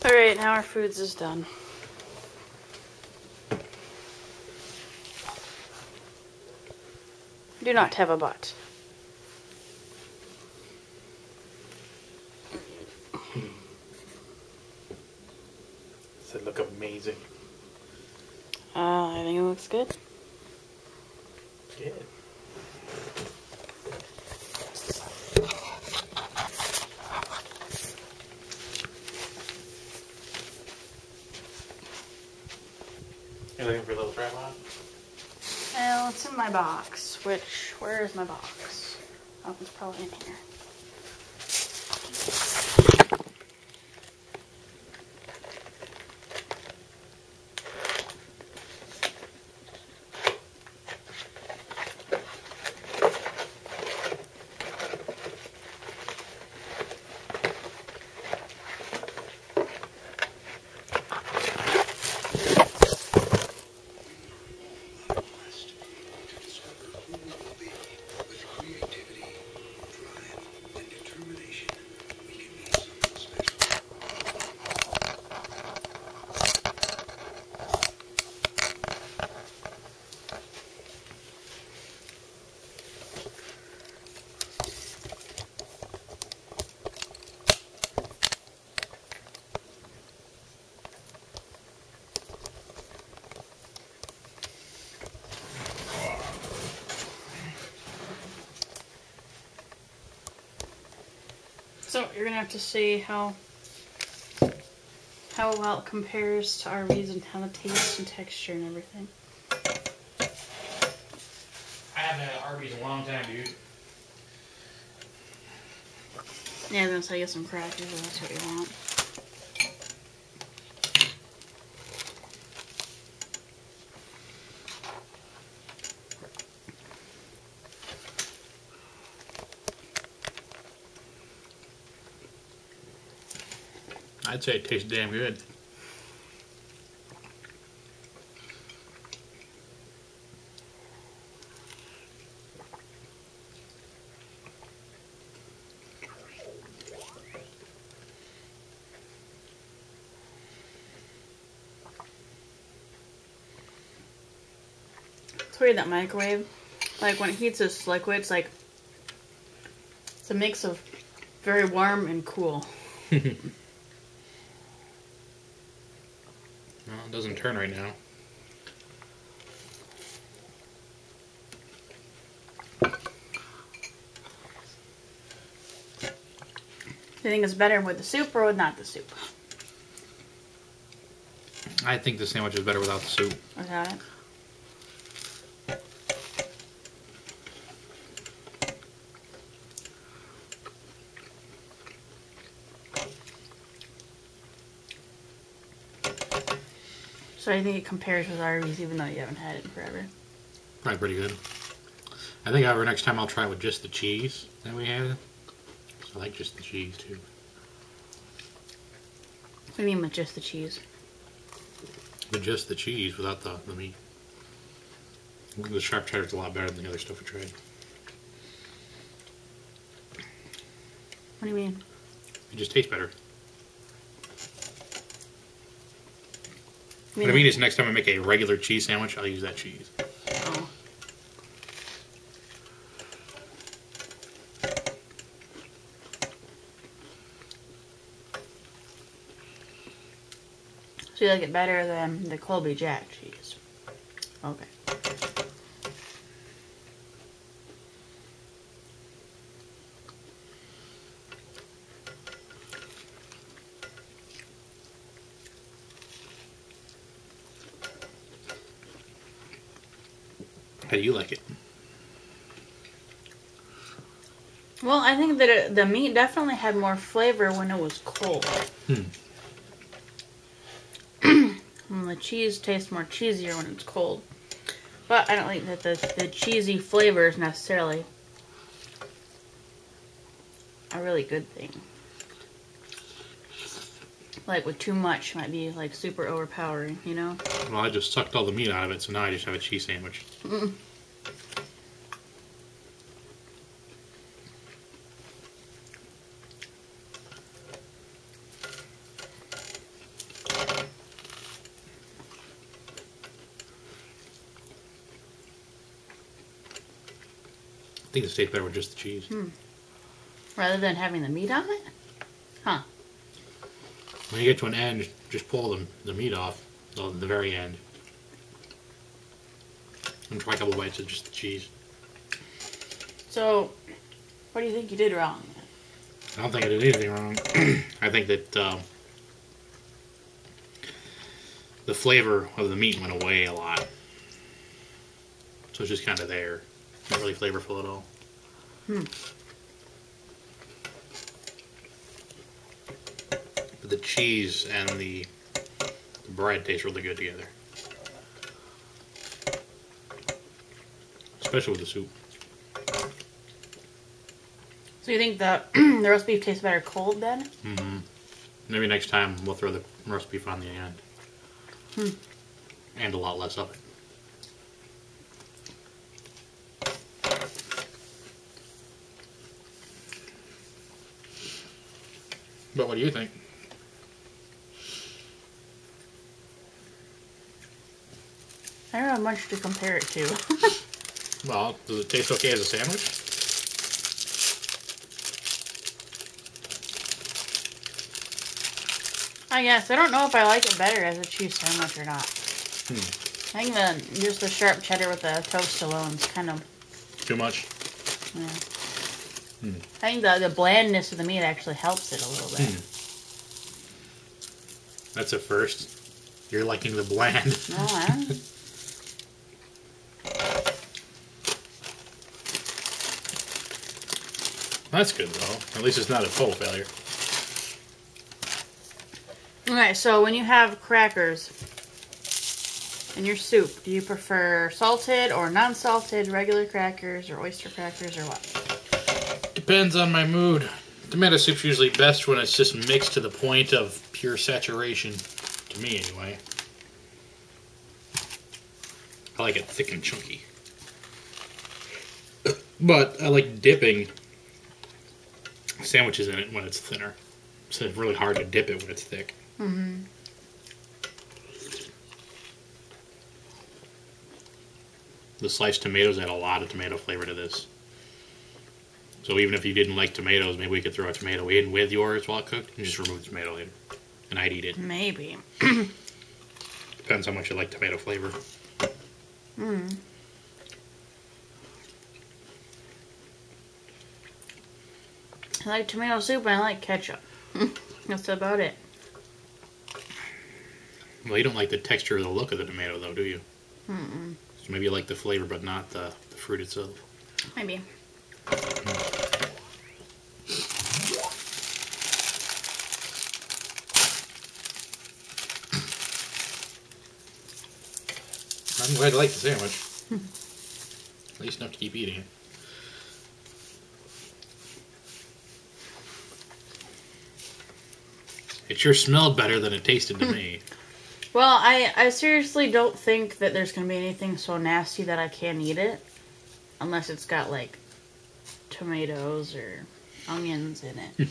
Alright, now our foods is done. Do not have a butt. Does it look amazing? I think it looks good. Good. You're looking for a little tripod? Well, it's in my box, where is my box? Oh, it's probably in here. So you're gonna have to see how well it compares to Arby's and how the taste and texture and everything. I haven't had Arby's in a long time, dude. Yeah, then so I get some crackers if that's what you want. I'd say it tastes damn good. It's weird that microwave, like when it heats this liquid, it's like it's a mix of very warm and cool. Well, it doesn't turn right now. Do you think it's better with the soup or with not the soup? I think the sandwich is better without the soup. Without it? So I think it compares with Arby's even though you haven't had it in forever. Probably pretty good. I think, however, next time I'll try it with just the cheese that we had. So I like just the cheese, too. What do you mean with just the cheese? But just the cheese without the meat. The sharp cheddar's a lot better than the other stuff we tried. What do you mean? It just tastes better. What I mean is next time I make a regular cheese sandwich, I'll use that cheese. Oh. So you like it better than the Colby Jack cheese? Okay. How do you like it? Well, I think that the meat definitely had more flavor when it was cold. And the cheese tastes more cheesier when it's cold. But I don't think that the cheesy flavor is necessarily a really good thing. Like with too much might be like super overpowering, you know? Well, I just sucked all the meat out of it, so now I just have a cheese sandwich. think this tastes better with just the cheese. Rather than having the meat on it? Huh. When you get to an end, just pull the meat off, the very end. And try a couple bites of just the cheese. So, what do you think you did wrong? I don't think I did anything wrong. I think that the flavor of the meat went away a lot. So it's just kind of there. Not really flavorful at all. But the cheese and the bread taste really good together. Especially with the soup. So you think the the roast beef tastes better cold then? Mm-hmm. Maybe next time we'll throw the roast beef on the end. And a lot less of it. But what do you think? I don't have much to compare it to. Well, does it taste okay as a sandwich? I guess. I don't know if I like it better as a cheese sandwich or not. I think just the sharp cheddar with the toast alone is kind of... Too much? Yeah. I think the blandness of the meat actually helps it a little bit. That's a first. You're liking the bland. No, I don't. That's good, though. At least it's not a total failure. Okay, so when you have crackers in your soup, do you prefer salted or non-salted, regular crackers or oyster crackers or what? Depends on my mood. Tomato soup's usually best when it's just mixed to the point of pure saturation. To me, anyway. I like it thick and chunky. But I like dipping sandwiches in it when it's thinner. So it's really hard to dip it when it's thick. The sliced tomatoes add a lot of tomato flavor to this. So even if you didn't like tomatoes, maybe we could throw a tomato in with yours while it cooked and just remove the tomato in. And I'd eat it. Maybe. Depends how much you like tomato flavor. I like tomato soup and I like ketchup. That's about it. Well, you don't like the texture or the look of the tomato, though, do you? So maybe you like the flavor, but not the fruit itself. Maybe. I'm glad you like the sandwich. At least enough to keep eating it. It sure smelled better than it tasted to me. Well, I seriously don't think that there's going to be anything so nasty that I can't eat it. Unless it's got, like, tomatoes or onions in it.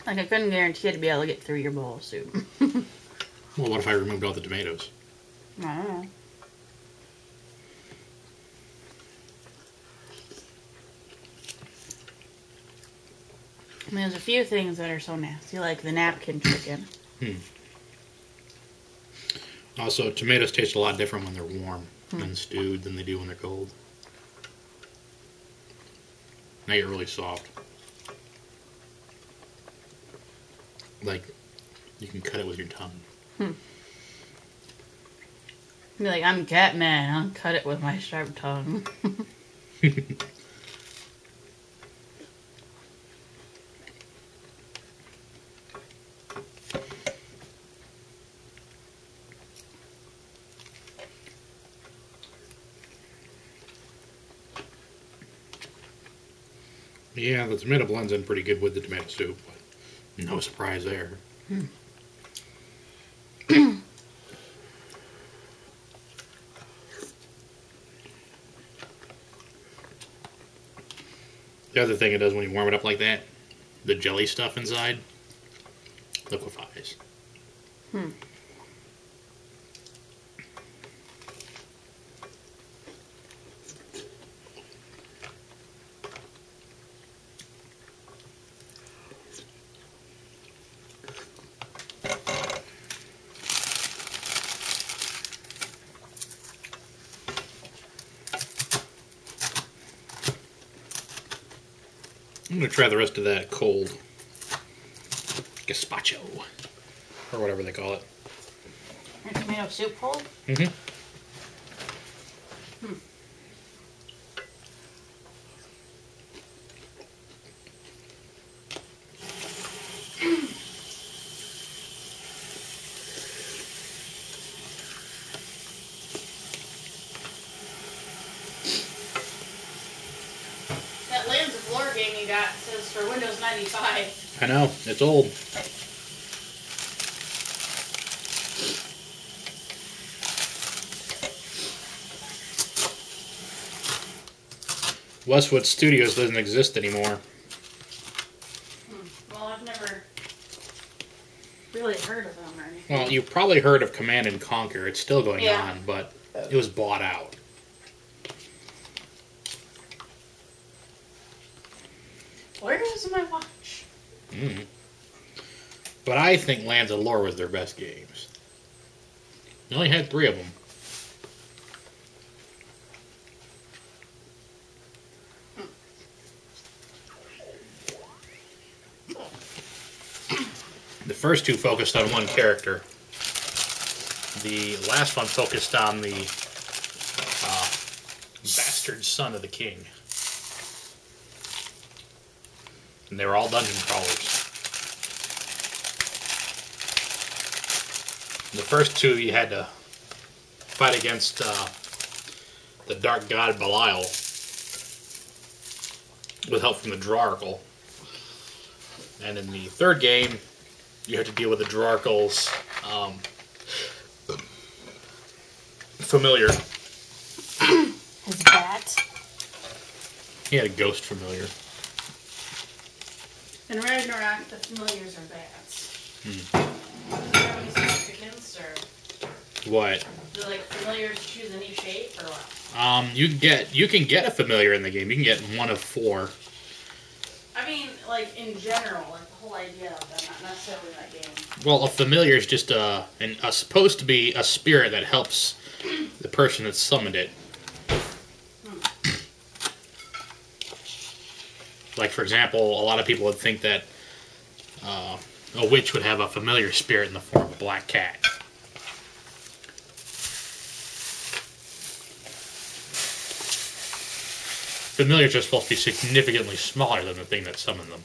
Like, I couldn't guarantee to be able to get through your bowl of soup. Well, what if I removed all the tomatoes? I don't know. I mean, there's a few things that are so nasty, like the napkin chicken. Also, tomatoes taste a lot different when they're warm and stewed than they do when they're cold. They get really soft. Like, you can cut it with your tongue. Be like, I'm Catman, I'll cut it with my sharp tongue. Yeah, the tomato blends in pretty good with the tomato soup, but no surprise there. The other thing it does when you warm it up like that, the jelly stuff inside liquefies. Hmm. I'm going to try the rest of that cold gazpacho, or whatever they call it. Your tomato soup cold? Mm-hmm. That Lands of Lore game you got says for Windows 95. I know, it's old. Westwood Studios doesn't exist anymore. Well, I've never really heard of them or anything. Well, you've probably heard of Command and Conquer. It's still going Yeah. on, but it was bought out. Where is my watch? Mm. But I think Lands of Lore was their best games. They only had 3 of them. The first 2 focused on one character. The last one focused on the bastard son of the king. And they were all dungeon crawlers. The first 2 you had to fight against the dark god Belial with help from the Draarkle. And in the 3rd game, you have to deal with the Draarkle's familiar. His bat. He had a ghost familiar. In Ragnarok, the familiars are bats. Do you have any significance, or What? do like familiars choose any shape, or what? You can get a familiar in the game. You can get one of 4. I mean, like in general, like the whole idea of them, not necessarily that game. Well, a familiar is just supposed to be a spirit that helps the person that summoned it. Like, for example, a lot of people would think that a witch would have a familiar spirit in the form of a black cat. Familiars are supposed to be significantly smaller than the thing that summoned them.